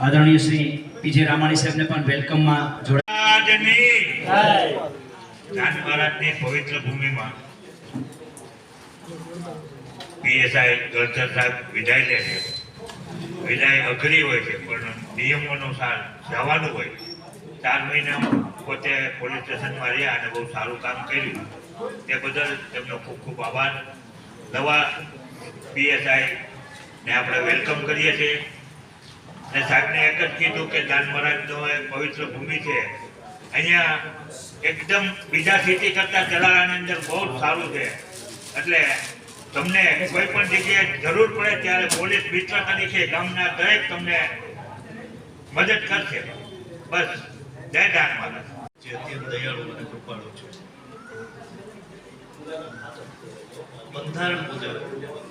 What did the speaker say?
આદરણીય શ્રી પીજે રામાણી સાહેબને પણ વેલકમમાં જોડાની જાન મહારાજની પવિત્ર ભૂમિમાં પીએસઆઈ ગળચર સાહેબ વિદાય લે છે. વિદાય અઘરી હોય છે પણ નિયમો અનુસાર જવાનું હોય. 4 મહિના પોતે પોલીસ સ્ટેશનમાં રહ્યા અને બહુ સારું કામ કર્યું તે બદલ તેમનો ખૂબ ખૂબ આભાર. નવા પીએસઆઈ ને આપણે વેલકમ કરીએ છીએ અને સાહેબને એક જ કીધું કે જાન મહારાજનો એક પવિત્ર ભૂમિ છે. અહીંયા એકદમ બીજા સિટી કરતા જલારાની અંદર બહુ સારું છે. એટલે તમને કોઈ પણ જગ્યાએ જરૂર પડે ત્યારે પોલીસ મિત્ર તરીકે ગામના દરેક તમને મદદ કરશે. બસ જય જાન મહારાજ. જે અત્યંત દયાળુ અને કૃપાળુ છે. બંધારણ મુજબ